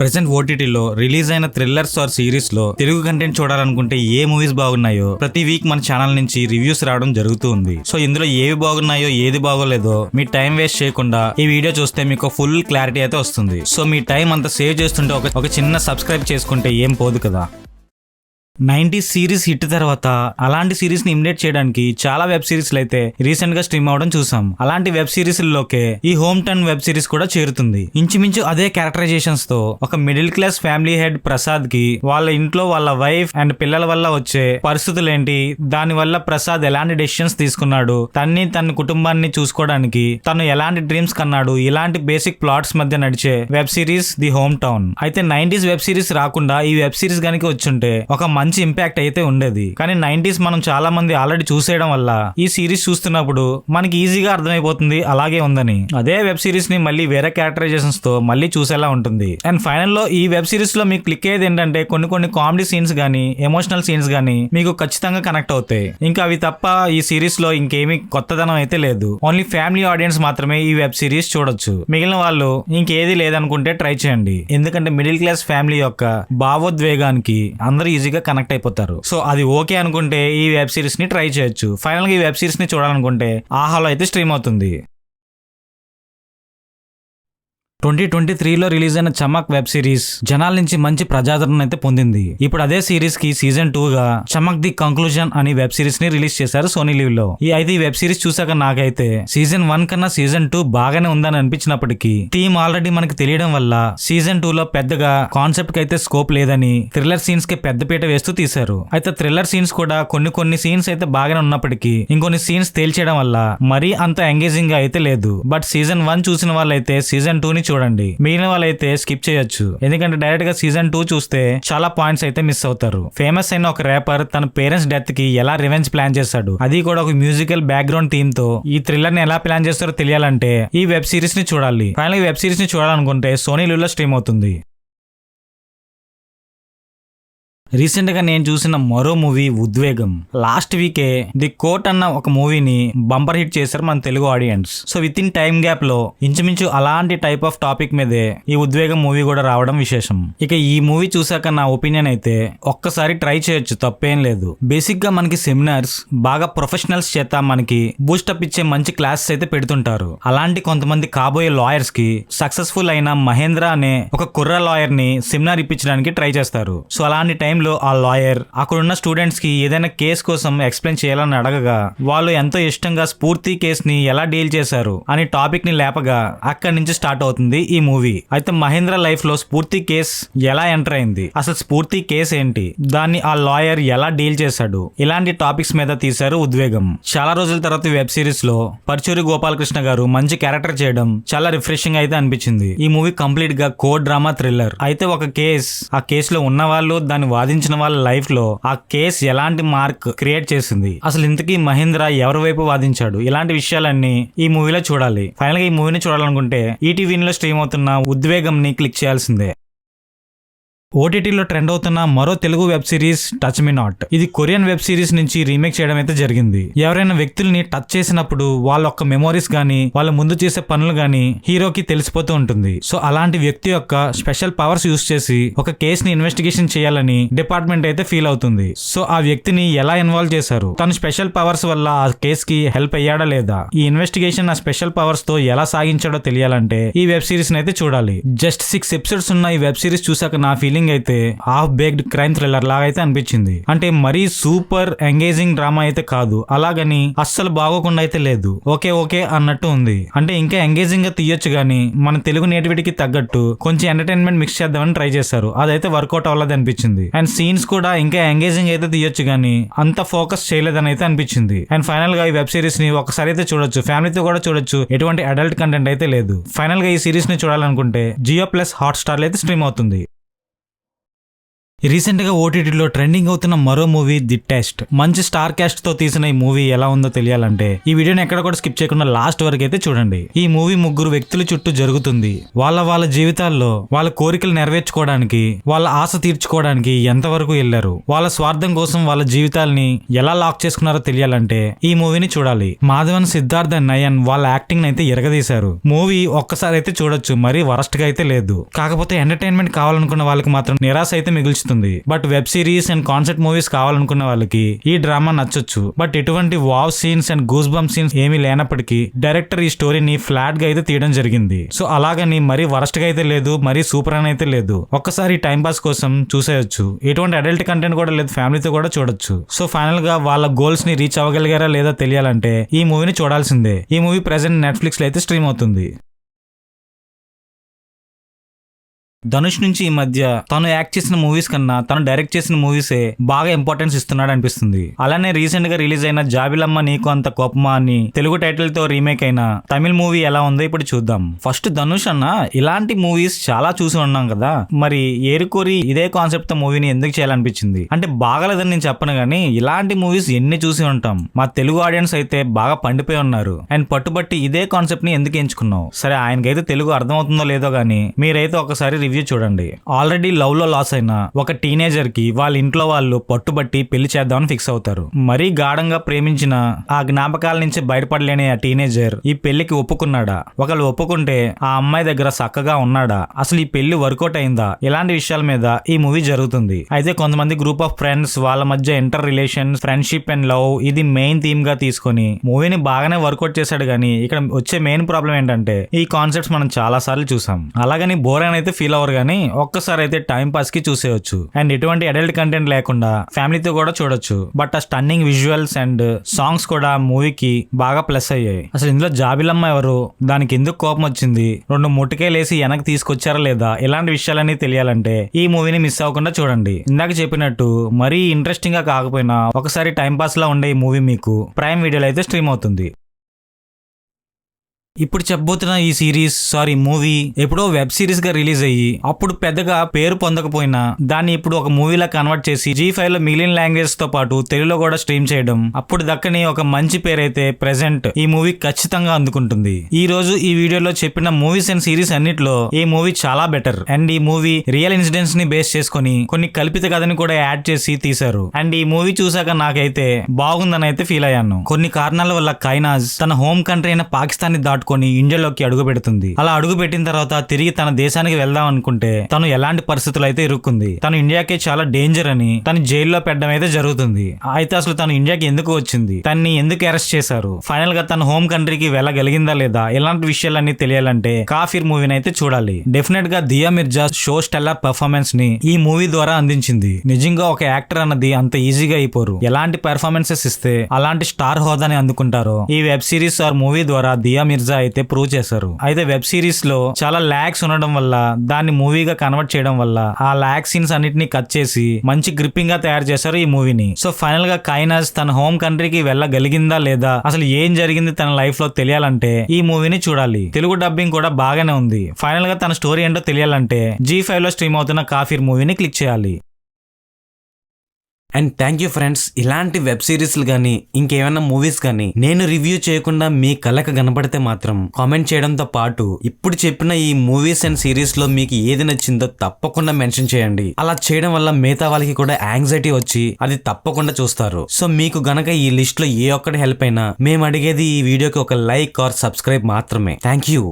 Present ఓటీటీలో release అయిన thrillers are series లో తెలుగు కంటెంట్ చూడాలనుకుంటే ఏ మూవీస్ బాగున్నాయో ప్రతి వీక్ మన ఛానల్ నుంచి రివ్యూస్ రావడం జరుగుతూ ఉంది. సో ఇందులో ఏవి బాగున్నాయో ఏది బాగోలేదో మీ టైం వేస్ట్ చేయకుండా ఈ వీడియో చూస్తే మీకు ఫుల్ క్లారిటీ అయితే వస్తుంది. సో మీ టైం అంతా సేవ్ చేస్తుంటే ఒక చిన్న సబ్స్క్రైబ్ చేసుకుంటే ఏం పోదు కదా. 90s సిరీస్ హిట్ తర్వాత అలాంటి సిరీస్ ని ఇమిటేట్ చేయడానికి చాలా వెబ్ సిరీస్లు అయితే రీసెంట్ గా స్ట్రీమ్ అవడం చూసాం. అలాంటి వెబ్ సిరీస్ లోకే ఈ హోమ్ టర్న్ వెబ్ సిరీస్ కూడా చేరుతుంది. ఇంచుమించు అదే క్యారెక్టరైజేషన్స్ తో ఒక middle class family head Prasad కి వాళ్ళ ఇంట్లో వాళ్ళ వైఫ్ అండ్ పిల్లల వల్ల వచ్చే పరిస్థితులు ఏంటి, దాని వల్ల ప్రసాద్ ఎలాంటి డెసిషన్స్ తీసుకున్నాడు, తన కుటుంబాన్ని చూసుకోవడానికి తను ఎలాంటి డ్రీమ్స్ కన్నాడు, ఇలాంటి బేసిక్ ప్లాట్స్ మధ్య నడిచే web series the home town. అయితే 90s వెబ్ సిరీస్ రాకుండా ఈ వెబ్ సిరీస్ గనికి వచ్చుంటే ఒక మంచి ఇంపాక్ట్ అయితే ఉండేది. కానీ 90s మనం చాలా మంది ఆల్రెడీ చూసేయడం వల్ల ఈ సిరీస్ చూస్తున్నప్పుడు మనకి ఈజీగా అర్థమైపోతుంది అలాగే ఉందని. అదే వెబ్ సిరీస్ ని మళ్ళీ వేరే క్యారెక్టరైజేషన్స్ తో మళ్ళీ చూసేలా ఉంటుంది. అండ్ ఫైనల్ లో ఈ వెబ్ సిరీస్ లో మీకు క్లిక్ అయ్యేది ఏంటంటే కొన్ని కామెడీ సీన్స్ గానీ ఎమోషనల్ సీన్స్ గానీ మీకు ఖచ్చితంగా కనెక్ట్ అవుతాయి. ఇంకా అవి తప్ప ఈ సిరీస్ లో ఇంకేమీ కొత్తదనం అయితే లేదు. ఓన్లీ ఫ్యామిలీ ఆడియన్స్ మాత్రమే ఈ వెబ్ సిరీస్ చూడొచ్చు. మిగిలిన వాళ్ళు ఇంకేది లేదనుకుంటే ట్రై చేయండి. ఎందుకంటే మిడిల్ క్లాస్ ఫ్యామిలీ యొక్క భావోద్వేగానికి అందరూ ఈజీగా కనెక్ట్ అయిపోతారు. సో అది ఓకే అనుకుంటే ఈ వెబ్ సిరీస్ ని ట్రై చేయొచ్చు. ఫైనల్ గా ఈ వెబ్ సిరీస్ ని చూడాలనుకుంటే ఆహాలో అయితే స్ట్రీమ్ అవుతుంది. 2023లో రిలీజ్ అయిన చమక్ వెబ్ సిరీస్ జనాల నుంచి మంచి ప్రజాదరణ అయితే పొందింది. ఇప్పుడు అదే సిరీస్ కి సీజన్ 2 గా చమక్ ది కంక్లూజన్ అనే వెబ్ సిరీస్ ని రిలీజ్ చేశారు సోనీ లీవ్ లో. ఈ వెబ్ సిరీస్ చూసాక నాకైతే సీజన్ 1 కన్నా సీజన్ 2 బాగానే ఉందని అనిపించినప్పటికీ థీమ్ ఆల్రెడీ మనకి తెలియడం వల్ల సీజన్ 2 లో పెద్దగా కాన్సెప్ట్ కి అయితే స్కోప్ లేదని థ్రిల్లర్ సీన్స్ కి పెద్దపీట వేస్తూ తీశారు. అయితే థ్రిల్లర్ సీన్స్ కూడా కొన్ని సీన్స్ అయితే బాగానే ఉన్నప్పటికీ ఇంకొన్ని సీన్స్ తేల్చేయడం వల్ల మరీ అంత ఎంగేజింగ్ గా అయితే లేదు. బట్ సీజన్ 1 చూసిన వాళ్ళైతే సీజన్ 2 ని చూడండి. మిగిలిన వాళ్ళైతే స్కిప్ చేయొచ్చు. ఎందుకంటే డైరెక్ట్ గా సీజన్ 2 చూస్తే చాలా పాయింట్స్ అయితే మిస్ అవుతారు. ఫేమస్ అయిన ఒక ర్యాపర్ తన పేరెంట్స్ డెత్ కి ఎలా రివెంజ్ ప్లాన్ చేశాడు, అది కూడా ఒక మ్యూజికల్ బ్యాక్గ్రౌండ్ థీమ్ తో ఈ థ్రిల్లర్ ని ఎలా ప్లాన్ చేస్తారో తెలియాలంటే ఈ వెబ్ సిరీస్ ని చూడాలి. ఫైనల్ ఈ వెబ్ సిరీస్ ని చూడాలనుకుంటే సోనీ లీవ్ లో స్ట్రీమ్ అవుతుంది. రీసెంట్ గా నేను చూసిన మరో మూవీ ఉద్వేగం. లాస్ట్ వీకే ది కోర్ట్ అన్న ఒక మూవీని బంపర్ హిట్ చేశారు మన Telugu audience. So with in time gap లో ఇంచుమించు అలాంటి టైప్ ఆఫ్ టాపిక్ మీదే ఈ ఉద్వేగం మూవీ కూడా రావడం విశేషం. ఇక ఈ మూవీ చూసాక నా ఒపీనియన్ అయితే ఒక్కసారి ట్రై చేయొచ్చు, తప్పేం లేదు. బేసిక్ గా మనకి సెమినార్స్ బాగా ప్రొఫెషనల్స్ చేత మనకి బూస్టప్ ఇచ్చే మంచి క్లాసెస్ అయితే పెడుతుంటారు. అలాంటి కొంతమంది కాబోయే లాయర్స్ కి సక్సెస్ఫుల్ అయిన మహేంద్ర అనే ఒక కుర్ర లాయర్ ని సెమినార్ ఇప్పించడానికి ట్రై చేస్తారు. సో అలాంటి టైం లో ఆ లాయర్ అక్కడున్న స్టూడెంట్స్ కి ఏదైనా కేసు కోసం ఎక్స్ప్లెయిన్ చేయాలని అడగగా వాళ్ళు ఎంతో ఇష్టంగా స్ఫూర్తి కేస్ ని ఎలా డీల్ చేశారు అని టాపిక్ ని లేపగా అక్కడి నుంచి స్టార్ట్ అవుతుంది ఈ మూవీ. అయితే మహేంద్ర లైఫ్ లో స్ఫూర్తి కేస్ ఎలా ఎంటర్ అయింది, అసలు స్ఫూర్తి కేస్ ఏంటి, దాన్ని ఆ లాయర్ ఎలా డీల్ చేశాడు, ఇలాంటి టాపిక్స్ మీద తీశారు ఉద్వేగం. చాలా రోజుల తర్వాత వెబ్ సిరీస్ లో పరుచూరి గోపాలకృష్ణ గారు మంచి క్యారెక్టర్ చేయడం చాలా రిఫ్రెషింగ్ అయితే అనిపించింది. ఈ మూవీ కంప్లీట్ గా కోడ్ డ్రామా థ్రిల్లర్. అయితే ఒక కేస్, ఆ కేసులో ఉన్న వాళ్ళు దాన్ని వాదించిన వాళ్ళ లైఫ్ లో ఆ కేస్ ఎలాంటి మార్క్ క్రియేట్ చేసింది, అసలు ఇంతకీ మహేంద్ర ఎవరి వైపు వాదించాడు, ఇలాంటి విషయాలన్నీ ఈ మూవీలో చూడాలి. ఫైనల్ గా ఈ మూవీని చూడాలనుకుంటే ఈటీవీలో స్ట్రీమ్ అవుతున్న ఉద్వేగం ని క్లిక్ చేయాల్సిందే. ఓటీటీలో ట్రెండ్ అవుతున్న మరో Telugu web series touch me not. ఇది కొరియన్ వెబ్ సిరీస్ నుంచి రీమేక్ చేయడం అయితే జరిగింది. ఎవరైనా వ్యక్తుల్ని టచ్ చేసినప్పుడు వాళ్ళ యొక్క మెమోరీస్ గానీ వాళ్ళ ముందు చేసే పనులు గానీ హీరోకి తెలిసిపోతూ ఉంటుంది. సో అలాంటి వ్యక్తి యొక్క స్పెషల్ పవర్స్ యూస్ చేసి ఒక కేస్ ని ఇన్వెస్టిగేషన్ చేయాలని డిపార్ట్మెంట్ అయితే ఫీల్ అవుతుంది. సో ఆ వ్యక్తిని ఎలా ఇన్వాల్వ్ చేశారు, తన స్పెషల్ పవర్స్ వల్ల ఆ కేస్ కి హెల్ప్ అయ్యాడా లేదా, ఈ ఇన్వెస్టిగేషన్ ఆ స్పెషల్ పవర్స్ తో ఎలా సాగించాడో తెలియాలంటే ఈ వెబ్ సిరీస్ అయితే చూడాలి. జస్ట్ 6 ఎపిసోడ్స్ ఉన్న ఈ వెబ్ సిరీస్ చూసాక నా ఫీలింగ్ అయితే హాఫ్ బేక్డ్ క్రైమ్ థ్రిల్లర్ లాగా అయితే అనిపించింది. అంటే మరీ సూపర్ ఎంగేజింగ్ డ్రామా అయితే కాదు, అలాగని అస్సలు బాగోకుండా అయితే లేదు. ఓకే అన్నట్టు ఉంది. అంటే ఇంకా ఎంగేజింగ్ గా తీయొచ్చు గానీ మన తెలుగు నేటివిటీకి తగ్గట్టు కొంచెం ఎంటర్టైన్మెంట్ మిక్స్ చేద్దామని ట్రై చేశారు. అదైతే వర్కౌట్ అవ్వలేదు అనిపించింది. అండ్ సీన్స్ కూడా ఇంకా ఎంగేజింగ్ అయితే తీయొచ్చు గానీ అంత ఫోకస్ చేయలేదని అయితే అనిపించింది. అండ్ ఫైనల్ గా ఈ వెబ్ సిరీస్ ని ఒకసారి అయితే చూడొచ్చు, ఫ్యామిలీతో కూడా చూడొచ్చు. ఎటువంటి అడల్ట్ కంటెంట్ అయితే లేదు. ఫైనల్ గా ఈ సిరీస్ ని చూడాలనుకుంటే జియో ప్లస్ హాట్ స్టార్ అయితే స్ట్రీమ్ అవుతుంది. రీసెంట్ గా ఓటీటీలో ట్రెండింగ్ అవుతున్న మరో మూవీ ది టెస్ట్. మంచి స్టార్ కాస్ట్ తో తీసిన ఈ మూవీ ఎలా ఉందో తెలియాలంటే ఈ వీడియోని ఎక్కడ కూడా స్కిప్ చేయకుండా లాస్ట్ వరకు అయితే చూడండి. ఈ మూవీ ముగ్గురు వ్యక్తుల చుట్టూ జరుగుతుంది. వాళ్ళ జీవితాల్లో వాళ్ళ కోరికలు నెరవేర్చుకోవడానికి, వాళ్ళ ఆశ తీర్చుకోవడానికి ఎంతవరకు వెళ్లారు, వాళ్ళ స్వార్థం కోసం వాళ్ళ జీవితాల్ని ఎలా లాక్ చేసుకున్నారో తెలియాలంటే ఈ మూవీని చూడాలి. మాధవన్, సిద్ధార్థ్ అండ్ నయన్ వాళ్ళ యాక్టింగ్ అయితే ఎరగదీశారు. మూవీ ఒక్కసారి అయితే చూడొచ్చు, మరీ వరస్ట్ గా అయితే లేదు. కాకపోతే ఎంటర్టైన్మెంట్ కావాలనుకున్న వాళ్ళకి మాత్రం నిరాశ అయితే మిగుల్చుతుంది. But web series and concept movies కావాలనుకున్న వాళ్ళకి ఈ డ్రామా నచ్చొచ్చు. బట్ ఎటువంటి wow scenes and goose bump scenes ఏమీ లేనప్పటికీ డైరెక్టర్ ఈ స్టోరీని ఫ్లాట్ గా అయితే తీయడం జరిగింది. సో అలాగని మరీ వరస్ట్ గా అయితే లేదు, మరీ సూపర్ అని అయితే లేదు. ఒక్కసారి టైం పాస్ కోసం చూసేయొచ్చు. ఎటువంటి అడల్ట్ కంటెంట్ కూడా లేదు, ఫ్యామిలీతో కూడా చూడొచ్చు. సో ఫైనల్ గా వాళ్ళ గోల్స్ ని రీచ్ అవ్వగలిగారా లేదా తెలియాలంటే ఈ మూవీని చూడాల్సిందే. ఈ మూవీ ప్రెసెంట్ నెట్ఫ్లిక్స్ లో అయితే స్ట్రీమ్ అవుతుంది. ధనుష్ నుంచి ఈ మధ్య తను యాక్ట్ చేసిన మూవీస్ కన్నా తను డైరెక్ట్ చేసిన మూవీసే బాగా ఇంపార్టెన్స్ ఇస్తున్నాడు అనిపిస్తుంది. అలానే రీసెంట్ గా రిలీజ్ అయిన జాబిలమ్మ నీకు అంత కోపమా అని తెలుగు టైటిల్ తో రీమేక్ అయిన తమిళ మూవీ ఎలా ఉందో ఇప్పుడు చూద్దాం. ఫస్ట్ ధనుష్ అన్న ఇలాంటి మూవీస్ చాలా చూసి ఉన్నాం కదా, మరి ఏరుకోరి ఇదే కాన్సెప్ట్ తో మూవీని ఎందుకు చేయాలనిపించింది అంటే బాగాలేదని నేను చెప్పను గానీ ఇలాంటి మూవీస్ ఎన్ని చూసి ఉంటాం. మా తెలుగు ఆడియన్స్ అయితే బాగా పండిపోయి ఉన్నారు. అండ్ పట్టుబట్టి ఇదే కాన్సెప్ట్ ని ఎందుకు ఎంచుకున్నావు? సరే ఆయనకైతే తెలుగు అర్థమవుతుందో లేదో గానీ మీరైతే ఒకసారి రివ్యూ చూడండి. ఆల్రెడీ లవ్ లో లాస్ అయిన ఒక టీనేజర్ కి వాళ్ళ ఇంట్లో వాళ్ళు పట్టుబట్టి పెళ్లి చేద్దామని ఫిక్స్ అవుతారు. మరీ గాఢంగా ప్రేమించిన ఆ జ్ఞాపకాల నుంచి బయటపడలేని ఆ టీనేజర్ ఈ పెళ్లికి ఒప్పుకున్నాడా? ఒకళ్ళు ఒప్పుకుంటే ఆ అమ్మాయి దగ్గర చక్కగా ఉన్నాడా? అసలు ఈ పెళ్లి వర్కౌట్ అయిందా? ఇలాంటి విషయాల మీద ఈ మూవీ జరుగుతుంది. అయితే కొంతమంది గ్రూప్ ఆఫ్ ఫ్రెండ్స్ వాళ్ళ మధ్య inter relations, friendship and love ఇది మెయిన్ థీమ్ గా తీసుకొని మూవీని బాగానే వర్కౌట్ చేశాడు. కానీ ఇక్కడ వచ్చే మెయిన్ ప్రాబ్లం ఏంటంటే ఈ కాన్సెప్ట్స్ మనం చాలా సార్లు చూసాం. అలాగని బోర్ అని అయితే ఫీల్ అవ్వరు కానీ ఒక్కసారి అయితే టైం పాస్ కి చూసేయచ్చు. అండ్ ఎటువంటి అడల్ట్ కంటెంట్ లేకుండా ఫ్యామిలీతో కూడా చూడొచ్చు. బట్ ఆ స్టన్నింగ్ విజువల్స్ అండ్ సాంగ్స్ కూడా మూవీకి బాగా ప్లస్ అయ్యాయి. అసలు ఇందులో జాబిలమ్మ ఎవరు, దానికి ఎందుకు కోపం వచ్చింది, 2 ముట్టుకేలేసి వెనక్కి తీసుకొచ్చారా లేదా, ఇలాంటి విషయాలన్నీ తెలియాలంటే ఈ మూవీని మిస్ అవ్వకుండా చూడండి. ఇందాక చెప్పినట్టు మరీ ఇంట్రెస్టింగ్ గా కాకపోయినా ఒకసారి టైం పాస్ లా ఉండే ఈ మూవీ మీకు ప్రైమ్ వీడియోలో అయితే స్ట్రీమ్ అవుతుంది. ఇప్పుడు చెప్పబోతున్న ఈ సిరీస్ మూవీ ఎప్పుడో వెబ్ సిరీస్ గా రిలీజ్ అయ్యి అప్పుడు పెద్దగా పేరు పొందకపోయినా దాన్ని ఇప్పుడు ఒక మూవీలా కన్వర్ట్ చేసి G5 లో మిలియన్ లాంగ్వేజెస్ తో పాటు తెలుగులో కూడా స్ట్రీమ్ చేయడం అప్పుడు దక్కని ఒక మంచి పేరైతే ప్రెసెంట్ ఈ మూవీ ఖచ్చితంగా అందుకుంటుంది. ఈ రోజు ఈ వీడియోలో చెప్పిన మూవీస్ అండ్ సిరీస్ అన్నిట్లో ఈ మూవీ చాలా బెటర్. అండ్ ఈ మూవీ రియల్ ఇన్సిడెంట్స్ ని బేస్ చేసుకుని కొన్ని కల్పిత కథని కూడా యాడ్ చేసి తీశారు. అండ్ ఈ మూవీ చూసాక నాకైతే బాగుందని అయితే ఫీల్ అయ్యాను. కొన్ని కారణాల వల్ల కైనాజ్ తన హోమ్ కంట్రీ అయిన పాకిస్తాన్ ని దాటుకొని ఇండియాలోకి అడుగు పెడుతుంది. అలా అడుగు పెట్టిన తర్వాత తిరిగి తన దేశానికి వెళ్దాం అనుకుంటే తను ఎలాంటి పరిస్థితులు అయితే ఇరుక్కుంది. తను ఇండియాకి చాలా డేంజర్ అని తను జైల్లో పెట్టడం అయితే జరుగుతుంది. అయితే అసలు తను ఇండియాకి ఎందుకు వచ్చింది, తన్ని ఎందుకు అరెస్ట్ చేశారు, ఫైనల్ గా తన హోమ్ కంట్రీకి వెళ్ళగలిగిందా లేదా, ఇలాంటి విషయాలన్నీ తెలియాలంటే కాఫీర్ మూవీని అయితే చూడాలి. డెఫినెట్ గా దియా మిర్జా షో స్టెల్లర్ పర్ఫార్మెన్స్ ని ఈ మూవీ ద్వారా అందించింది. నిజంగా ఒక యాక్టర్ అన్నది అంత ఈజీగా అయిపోరు. ఎలాంటి పర్ఫార్మెన్సెస్ ఇస్తే అలాంటి స్టార్ హోదాని అందుకుంటారో ఈ వెబ్ సిరీస్ మూవీ ద్వారా దియా మిర్జా అయితే ప్రూవ్ చేశారు. అయితే వెబ్ సిరీస్ లో చాలా లాగ్స్ ఉండడం వల్ల దాన్ని మూవీగా కన్వర్ట్ చేయడం వల్ల ఆ లాగ్ సీన్స్ అన్నిటిని కట్ చేసి మంచి గ్రిప్పింగ్ గా తయారు చేశారు ఈ మూవీని. సో ఫైనల్ గా కైనాజ్ తన హోమ్ కంట్రీకి వెళ్ళగలిగిందా లేదా, అసలు ఏం జరిగింది తన లైఫ్ లో తెలియాలంటే ఈ మూవీని చూడాలి. తెలుగు డబ్బింగ్ కూడా బాగానే ఉంది. ఫైనల్ గా తన స్టోరీ ఏంటో తెలియాలంటే G5 లో స్ట్రీమ్ అవుతున్న కాఫీర్ మూవీని క్లిక్ చేయాలి. And thank you friends. ఇలాంటి వెబ్ సిరీస్లు కానీ ఇంకేమైనా మూవీస్ కానీ నేను రివ్యూ చేయకుండా మీ కళ్ళకు కనపడితే మాత్రం కామెంట్ చేయడంతో పాటు ఇప్పుడు చెప్పిన ఈ మూవీస్ అండ్ సిరీస్ లో మీకు ఏది నచ్చిందో తప్పకుండా మెన్షన్ చేయండి. అలా చేయడం వల్ల మిగతా వాళ్ళకి కూడా యాంగ్జైటీ వచ్చి అది తప్పకుండా చూస్తారు. సో మీకు గనక ఈ లిస్ట్ లో ఏ ఒక్కటి హెల్ప్ అయినా మేము అడిగేది ఈ వీడియోకి ఒక లైక్ ఆర్ సబ్స్క్రైబ్ మాత్రమే. Thank you.